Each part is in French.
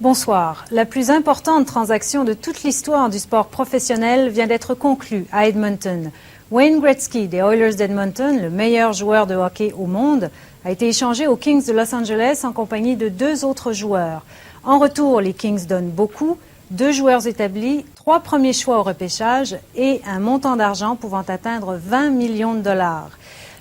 Bonsoir. La plus importante transaction de toute l'histoire du sport professionnel vient d'être conclue à Edmonton. Wayne Gretzky des Oilers d'Edmonton, le meilleur joueur de hockey au monde, a été échangé aux Kings de Los Angeles en compagnie de 2 autres joueurs. En retour, les Kings donnent beaucoup, 2 joueurs établis, 3 premiers choix au repêchage et un montant d'argent pouvant atteindre 20 millions de dollars.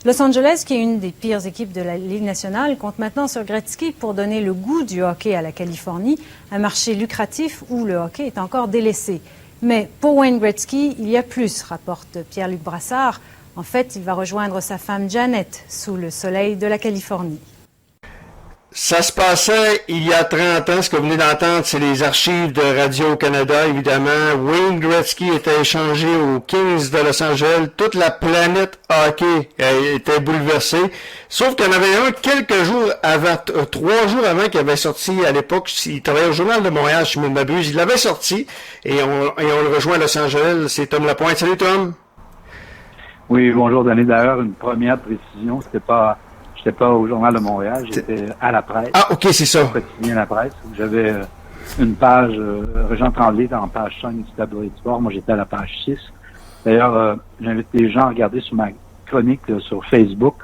Los Angeles, qui est une des pires équipes de la Ligue nationale, compte maintenant sur Gretzky pour donner le goût du hockey à la Californie, un marché lucratif où le hockey est encore délaissé. Mais pour Wayne Gretzky, il y a plus, rapporte Pierre-Luc Brassard. En fait, il va rejoindre sa femme Janet sous le soleil de la Californie. Ça se passait il y a 30 ans. Ce que vous venez d'entendre, c'est les archives de Radio-Canada, évidemment. Wayne Gretzky était échangé aux Kings de Los Angeles. Toute la planète hockey était bouleversée. Sauf qu'il y en avait un quelques jours avant, 3 jours avant qu'il avait sorti à l'époque. Il travaillait au Journal de Montréal, si je ne m'abuse. Il l'avait sorti et on le rejoint à Los Angeles. C'est Tom Lapointe. Salut Tom. Oui, bonjour. Donner d'ailleurs une première précision. J'étais pas au Journal de Montréal, j'étais à la presse. Ah, ok, c'est ça. Quotidien à la presse. J'avais une page, Régent Tremblay était en page 5 du tableau du sport. Moi, j'étais à la page 6. D'ailleurs, j'invite les gens à regarder sur ma chronique sur Facebook.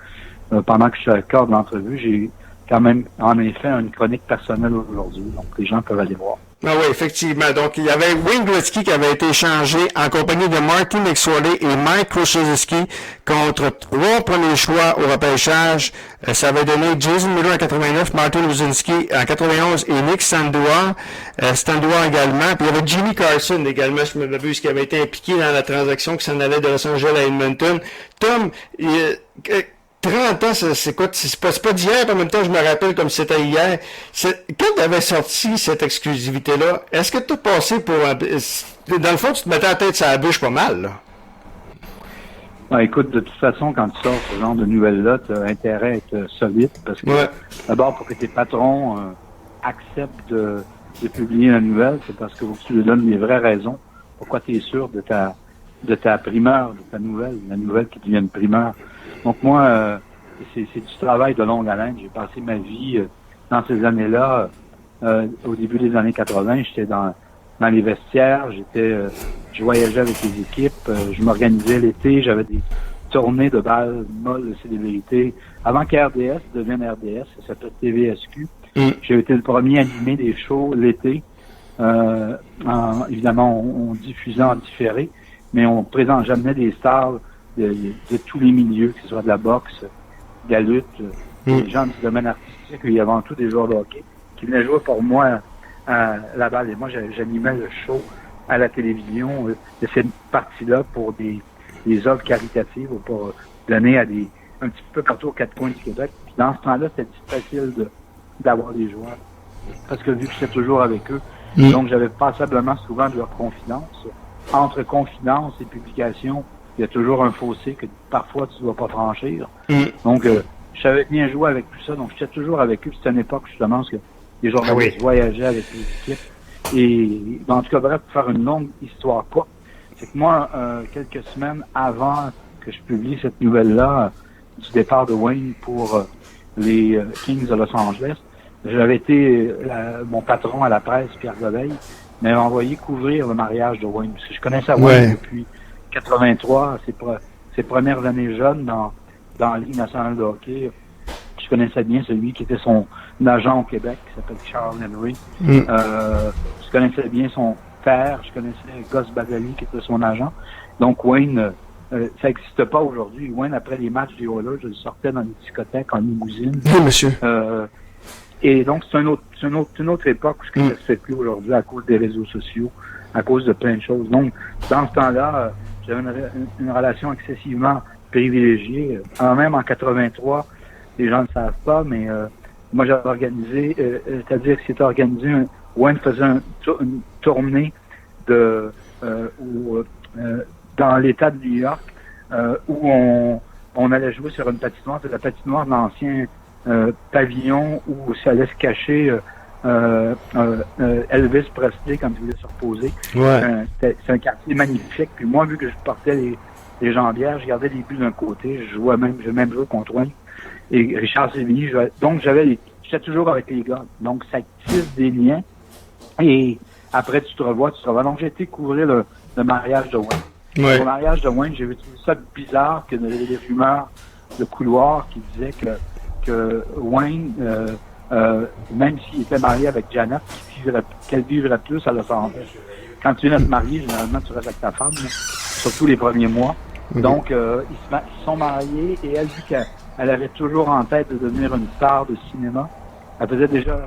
Pendant que je suis à cœur de l'entrevue, j'ai quand même, en effet, une chronique personnelle aujourd'hui. Donc, les gens peuvent aller voir. Ah oui, effectivement. Donc, il y avait Wayne Gretzky qui avait été échangé en compagnie de Martin McSorley et Mike Krzyzewski contre 3 premiers choix au repêchage. Ça avait donné Jason Miller en 89, Martin Ruzinski en 91 et Nick Standois. Standois également. Puis il y avait Jimmy Carson également, je me m'abuse, qui avait été impliqué dans la transaction qui s'en allait de Los Angeles à Edmonton. Tom, 30 ans, c'est quoi? C'est pas d'hier, en même temps, je me rappelle comme c'était hier. Quand tu avais sorti cette exclusivité-là, est-ce que tu as passé pour dans le fond, tu te mettais la tête sur la bouche pas mal, là? Ben, écoute, de toute façon, quand tu sors ce genre de nouvelles-là, tu as intérêt à être solide parce que, d'abord, pour que tes patrons acceptent de publier la nouvelle, c'est parce que tu leur donnes les vraies raisons pourquoi tu es sûr de ta primeur, de ta nouvelle, la nouvelle qui devient une primeur. Donc moi, c'est du travail de longue haleine. J'ai passé ma vie dans ces années-là. Au début des années 80, j'étais dans les vestiaires, je voyageais avec les équipes, je m'organisais l'été, j'avais des tournées de balles molles de célébrités. Avant qu'RDS devienne RDS, ça s'appelle TVSQ. J'ai été le premier à animer des shows l'été. Évidemment, on diffusait en différé, mais on présente jamais des stars de tous les milieux, que ce soit de la boxe, de la lutte, des gens du domaine artistique, il y avait avant tout des joueurs de hockey qui venaient jouer pour moi à la balle. Et moi, j'animais le show à la télévision de cette partie-là pour des œuvres caritatives ou pour donner à un petit peu partout aux 4 coins du Québec. Puis dans ce temps-là, c'était difficile d'avoir des joueurs. Parce que vu que j'étais toujours avec eux, donc j'avais passablement souvent de leur confidence. Entre confidence et publication, il y a toujours un fossé que parfois tu ne dois pas franchir. Donc, je savais bien jouer avec tout ça. Donc, j'étais toujours avec eux. C'était une époque, justement, parce que les journalistes voyageaient avec les équipes. Et, en tout cas, bref, pour faire une longue histoire courte, c'est que moi, quelques semaines avant que je publie cette nouvelle-là, du départ de Wayne pour les Kings de Los Angeles, j'avais été, mon patron à la presse, Pierre Goveil, m'avait envoyé couvrir le mariage de Wayne. Parce que je connaissais Wayne depuis 83, ses premières années jeunes dans la Ligue nationale de hockey. Je connaissais bien celui qui était son agent au Québec, qui s'appelle Charles Henry. Je connaissais bien son père, je connaissais Gus Badali, qui était son agent. Donc Wayne, ça n'existe pas aujourd'hui. Wayne, après les matchs des Oilers, je le sortais dans les discothèques en limousine. Oui, monsieur. Et donc, c'est une autre époque, ce que ça se fait plus aujourd'hui à cause des réseaux sociaux, à cause de plein de choses. Donc, dans ce temps-là, j'avais une relation excessivement privilégiée. Même en 83, les gens ne le savent pas, mais moi, j'avais organisé, c'est-à-dire que c'était organisé, Wayne faisait une tournée dans l'État de New York, où on allait jouer sur une patinoire. C'est la patinoire de l'ancien pavillon où ça allait se cacher Elvis Presley quand il voulait se reposer. C'est un quartier magnifique. Puis moi, vu que je portais les jambières, je gardais les buts d'un côté. J'ai même joué contre Wayne et Richard Sévigny. Donc j'étais toujours avec les gars. Donc ça tisse des liens Et après, tu te revois. Donc, j'ai été couvrir le mariage de Wayne. Ouais. Au mariage de Wayne, j'ai trouvé ça bizarre qu'il y avait des rumeurs de couloir qui disaient que Wayne, même s'il était marié avec Janet, qu'elle vivrait plus à Los Angeles. Quand tu viens de te marier, généralement, tu restes avec ta femme, là, surtout les premiers mois. Donc, ils sont mariés et elle dit qu'elle avait toujours en tête de devenir une star de cinéma. Elle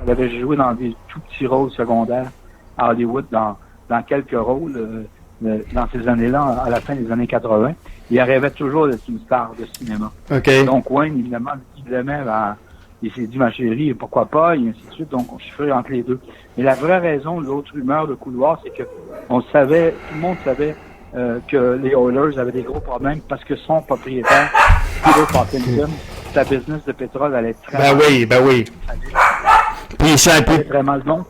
avait joué dans des tout petits rôles secondaires à Hollywood, dans quelques rôles dans ces années-là, à la fin des années 80. Il rêvait toujours d'être une star de cinéma. OK. Donc, Wayne, évidemment, il l'aimait, il s'est dit, ma chérie, pourquoi pas, et ainsi de suite. Donc, on chiffrait entre les deux. Mais la vraie raison, l'autre rumeur de couloir, c'est que tout le monde savait que les Oilers avaient des gros problèmes parce que son propriétaire, Peter Pocklington, sa business de pétrole allait très mal. Ben oui. Puis ça, allait très mal. Donc,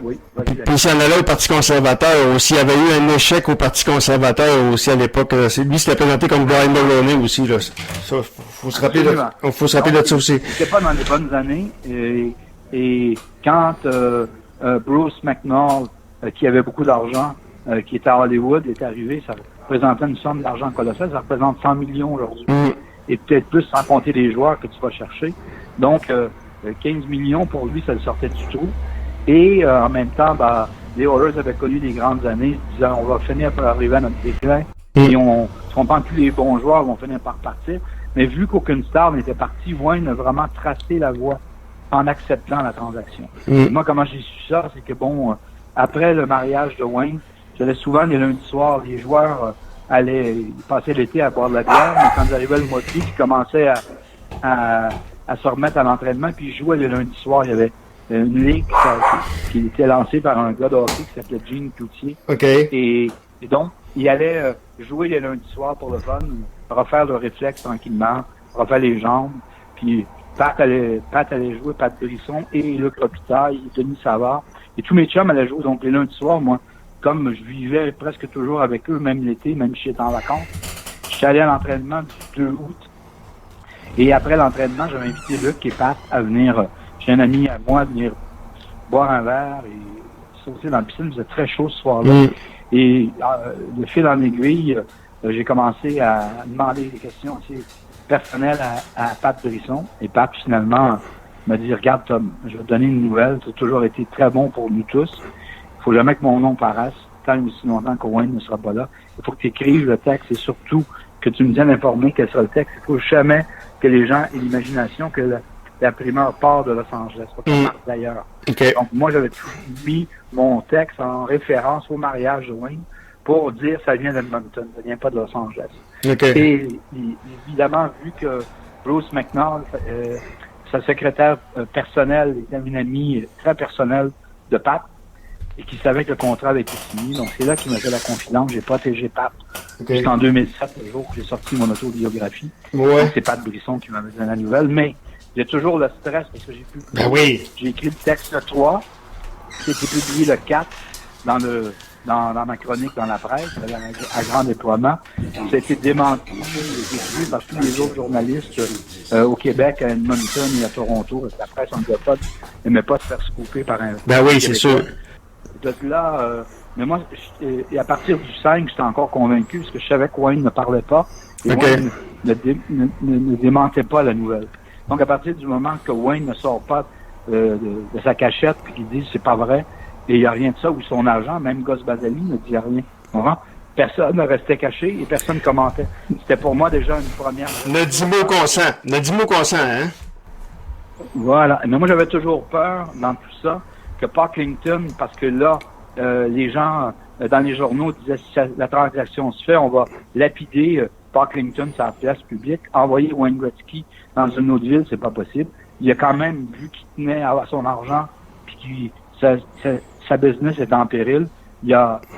oui, puis s'il y en allait au Parti conservateur aussi. Il y avait eu un échec au Parti conservateur aussi à l'époque. Lui, s'était présenté comme Brian Mulroney aussi. Là. Ça, faut se rappeler de ça aussi. C'était pas dans les bonnes années. Et quand Bruce McNall, qui avait beaucoup d'argent, qui était à Hollywood, est arrivé, ça représentait une somme d'argent colossale. Ça représente 100 millions aujourd'hui. Et peut-être plus sans compter les joueurs que tu vas chercher. Donc, 15 millions pour lui, ça le sortait du trou. Et en même temps, les Oilers avaient connu des grandes années, disant on va finir par arriver à notre déclin. Et on se comprend que tous les bons joueurs vont finir par partir. Mais vu qu'aucune star n'était partie, Wayne a vraiment tracé la voie en acceptant la transaction. Et moi, comment j'ai su ça, c'est que après le mariage de Wayne, j'allais souvent les lundis soirs, les joueurs ils passaient l'été à boire de la bière, mais quand ils arrivaient le mois de mai, ils commençaient à se remettre à l'entraînement, puis ils jouaient le lundi soir. Il y avait une ligue qui était lancée par un gars de hockey qui s'appelait Gene Cloutier. OK. Et donc, il allait jouer les lundis soirs pour le fun, refaire le réflexe tranquillement, refaire les jambes, puis Pat allait jouer, Pat Brisson, et Luc Robitaille, et Denis Savard. Et tous mes chums allaient jouer. Donc, les lundis soirs, moi, comme je vivais presque toujours avec eux, même l'été, même si j'étais en vacances, je suis allé à l'entraînement du 2 août. Et après l'entraînement, j'avais invité Luc et Pat à venir, j'ai un ami à moi, à venir boire un verre et sauter dans la piscine. Il faisait très chaud ce soir-là. Et de fil en aiguille, j'ai commencé à demander des questions assez personnelles à Pat Brisson. Et Pat, finalement, m'a dit, regarde Tom, je vais te donner une nouvelle. Tu as toujours été très bon pour nous tous. Il faut jamais que mon nom paraisse, tant et aussi longtemps que Wayne ne sera pas là. Il faut que tu écrives le texte et surtout que tu me viennes informer quel sera le texte. Il faut jamais que les gens aient l'imagination que la primeur part de Los Angeles, pas qu'elle parte d'ailleurs. Okay. Donc, moi, j'avais tout mis mon texte en référence au mariage de Wayne pour dire ça vient d'Edmonton, ça vient pas de Los Angeles. Okay. Et évidemment, vu que Bruce McNall, sa secrétaire personnelle, était une amie très personnelle de Pat, et qui savait que le contrat avait été signé. Donc, c'est là qu'il m'a fait la confidence. J'ai protégé Pat jusqu'en 2007, le jour où j'ai sorti mon autobiographie. Ouais. C'est Pat Brisson qui m'avait donné la nouvelle. Mais j'ai toujours le stress parce que j'ai écrit le texte le 3, qui a été publié le 4 dans ma chronique dans la presse, à grand déploiement. Ça a été démenti, écrit par tous les autres journalistes au Québec, à Edmonton et à Toronto. La presse anglophone n'aimait pas se faire scooper par un... Ben oui, c'est sûr. De là, mais moi, et à partir du 5, j'étais encore convaincu, parce que je savais que Wayne ne parlait pas, et Wayne ne démentait pas la nouvelle. Donc, à partir du moment que Wayne ne sort pas de sa cachette, puis qu'il dit c'est pas vrai, et il n'y a rien de ça, ou son agent, même Gus Basali, ne dit rien. Personne ne restait caché et personne ne commentait. C'était pour moi déjà une première... Ne dis mot consent, hein? Voilà. Mais moi, j'avais toujours peur, dans tout ça, que Pocklington, parce que là, les gens dans les journaux disaient si la transaction se fait, on va lapider Pocklington sur la place publique, envoyer Wayne Gretzky dans une autre ville, c'est pas possible. Il a quand même vu qu'il tenait à son argent, puis sa business est en péril.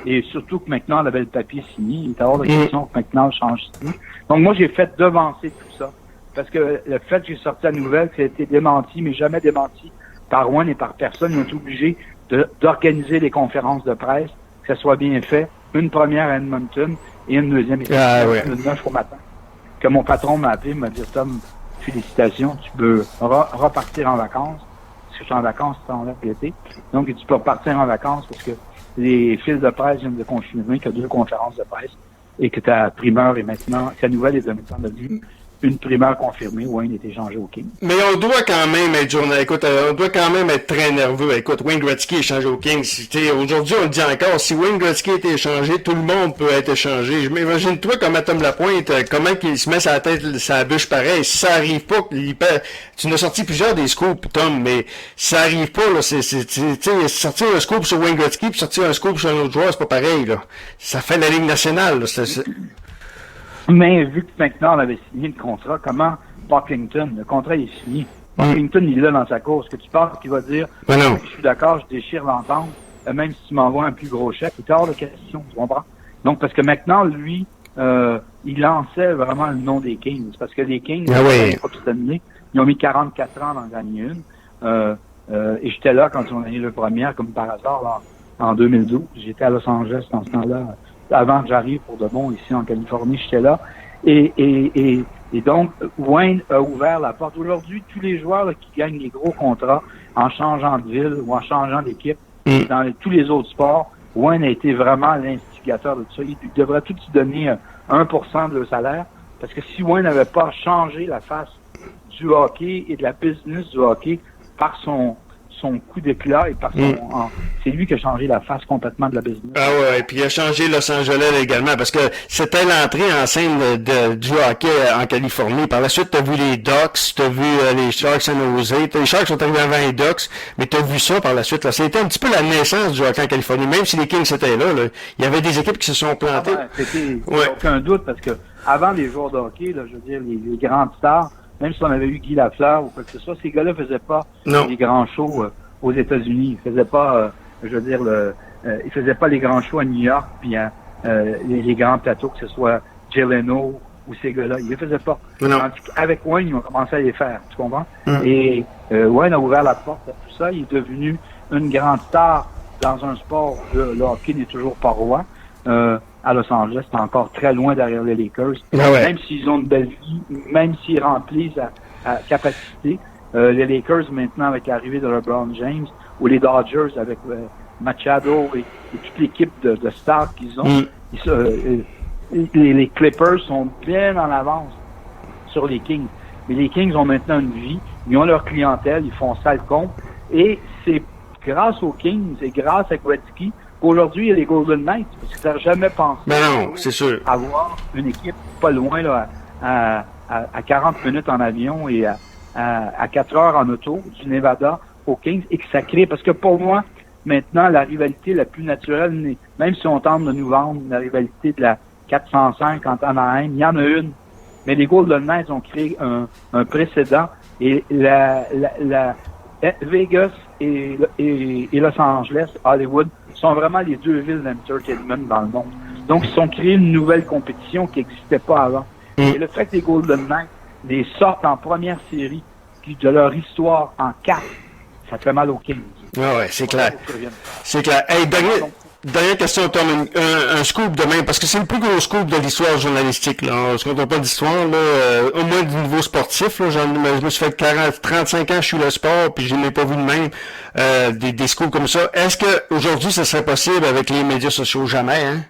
Et surtout que maintenant, on avait le papier signé. Il est hors de question que maintenant, on change signé. Donc moi, j'ai fait devancer tout ça. Parce que le fait que j'ai sorti la nouvelle, ça a été démenti, mais jamais démenti par Wayne et par personne. Ils ont été obligés d'organiser des conférences de presse, que ça soit bien fait. Une première à Edmonton et une deuxième le 9 au matin. Que mon patron m'a appelé, m'a dit, Tom, félicitations, tu peux repartir en vacances. parce que je suis en vacances ce temps-là, l'été. Donc, tu peux partir en vacances parce que les fils de presse viennent de confirmer qu'il y a 2 conférences de presse et que ta primeur est maintenant, ta nouvelle est devenue une primeur confirmée. Wayne est échangé au Kings. Mais on doit quand même être écoute, on doit quand même être très nerveux. Écoute, Wayne Gretzky est échangé au Kings. Aujourd'hui, on le dit encore, si Wayne Gretzky est échangé, tout le monde peut être échangé. Je m'imagine toi comme Tom Lapointe, comment il se met sa tête, sa bûche pareil. Si ça arrive pas, tu nous as sorti plusieurs des scoops, Tom, mais si ça arrive pas, là, sortir un scoop sur Wayne Gretzky puis sortir un scoop sur un autre joueur, c'est pas pareil, là. Ça fait la Ligue nationale, là. Mais vu que maintenant on avait signé le contrat, comment Pocklington, le contrat est signé. Pocklington, il est là dans sa course. Que tu penses qu'il va dire, non. Je suis d'accord, je déchire l'entente, même si tu m'envoies un plus gros chèque, c'est hors de question, tu comprends? Donc, parce que maintenant, lui, il lançait vraiment le nom des Kings. Parce que les Kings, ils ont mis 44 ans d'en gagner une. Et j'étais là quand ils ont gagné le premier, comme par hasard, là, en 2012. J'étais à Los Angeles dans ce temps-là. Avant que j'arrive pour de bon ici en Californie, j'étais là. Et donc, Wayne a ouvert la porte. Aujourd'hui, tous les joueurs là, qui gagnent des gros contrats en changeant de ville ou en changeant d'équipe, dans tous les autres sports, Wayne a été vraiment l'instigateur de tout ça. Il devrait tout se donner 1% de leur salaire. Parce que si Wayne n'avait pas changé la face du hockey et de la business du hockey par son coup d'éclat et par c'est lui qui a changé la face complètement de la business. Ah ouais, et puis il a changé Los Angeles également, parce que c'était l'entrée en scène du hockey en Californie. Par la suite, t'as vu les Ducks, t'as vu les Sharks San Jose, les Sharks sont arrivés avant les Ducks, mais t'as vu ça par la suite. Là. C'était un petit peu la naissance du hockey en Californie, même si les Kings étaient là. Il y avait des équipes qui se sont plantées. C'était aucun doute, parce que avant les joueurs de hockey, là, je veux dire, les grandes stars, même si on avait eu Guy Lafleur ou quoi que ce soit, ces gars-là faisaient pas les grands shows aux États-Unis. Ils faisaient pas, ils faisaient pas les grands shows à New York, puis les grands plateaux, que ce soit Jay Leno ou ces gars-là. Ils les faisaient pas. Avec Wayne, ils ont commencé à les faire, tu comprends? Et Wayne a ouvert la porte à tout ça. Il est devenu une grande star dans un sport. Le hockey n'est toujours pas roi. À Los Angeles, c'est encore très loin derrière les Lakers. Même s'ils ont une belle vie, même s'ils remplissent à capacité, les Lakers maintenant avec l'arrivée de LeBron James, ou les Dodgers avec Machado et toute l'équipe de stars qu'ils ont, les Clippers sont bien en avance sur les Kings. Mais les Kings ont maintenant une vie, ils ont leur clientèle, ils font ça le compte, et c'est grâce aux Kings et grâce à Gretzky qu'aujourd'hui il y a les Golden Knights, parce que ça n'a jamais pensé avoir une équipe pas loin là, à 40 minutes en avion et à 4 heures en auto du Nevada aux Kings, et que ça crée, parce que pour moi, maintenant, la rivalité la plus naturelle, même si on tente de nous vendre la rivalité de la 405 en Anaheim, il y en a une, mais les Golden Knights ont créé un précédent, et Vegas et Los Angeles, Hollywood, sont vraiment les deux villes d'entertainment dans le monde. Donc, ils ont créé une nouvelle compétition qui n'existait pas avant. Et le fait que les Golden Knights les sortent en première série de leur histoire en 4, ça fait mal aux Kings. Ah ouais, c'est clair. C'est clair. Hey, dernière question, Tom, un scoop de même, parce que c'est le plus gros scoop de l'histoire journalistique, là. On se compte pas d'histoire, là, au moins du niveau sportif, là. Je me suis fait 35 ans, je suis le sport, puis je n'ai pas vu de même, des scoops comme ça. Est-ce que aujourd'hui ça serait possible avec les médias sociaux? Jamais, hein?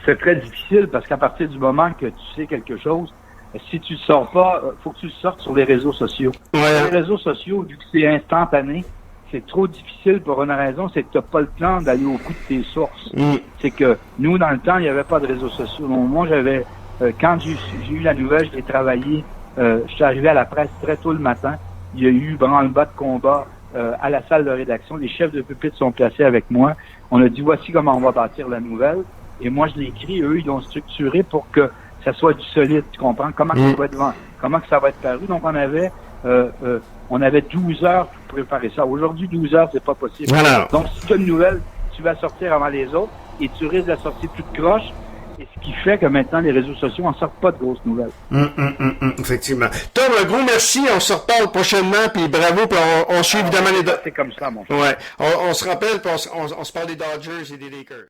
C'est très difficile, parce qu'à partir du moment que tu sais quelque chose, si tu le sors pas, faut que tu le sortes sur les réseaux sociaux. Ouais. Sur les réseaux sociaux, vu que c'est instantané, c'est trop difficile pour une raison, c'est que tu n'as pas le temps d'aller au bout de tes sources. C'est que nous, dans le temps, il n'y avait pas de réseaux sociaux. Donc, moi, quand j'ai eu la nouvelle, je l'ai travaillé, je suis arrivé à la presse très tôt le matin. Il y a eu branle-bas de combat à la salle de rédaction. Les chefs de pupitre sont placés avec moi. On a dit, voici comment on va bâtir la nouvelle. Et moi, je l'ai écrit. Eux, ils l'ont structuré pour que ça soit du solide, tu comprends? Comment ça va être devant, comment que ça va être paru? Donc, on avait 12 heures pour préparer ça. Aujourd'hui, 12 heures, c'est pas possible. Voilà. Donc, si tu as une nouvelle, tu vas sortir avant les autres et tu risques de la sortir toute croche. Et ce qui fait que maintenant, les réseaux sociaux en sortent pas de grosses nouvelles. Effectivement. Tom, un gros merci. On se reparle prochainement, puis bravo, puis on suit évidemment les... C'est comme ça, mon cher. Ouais. On se rappelle, puis on se parle des Dodgers et des Lakers.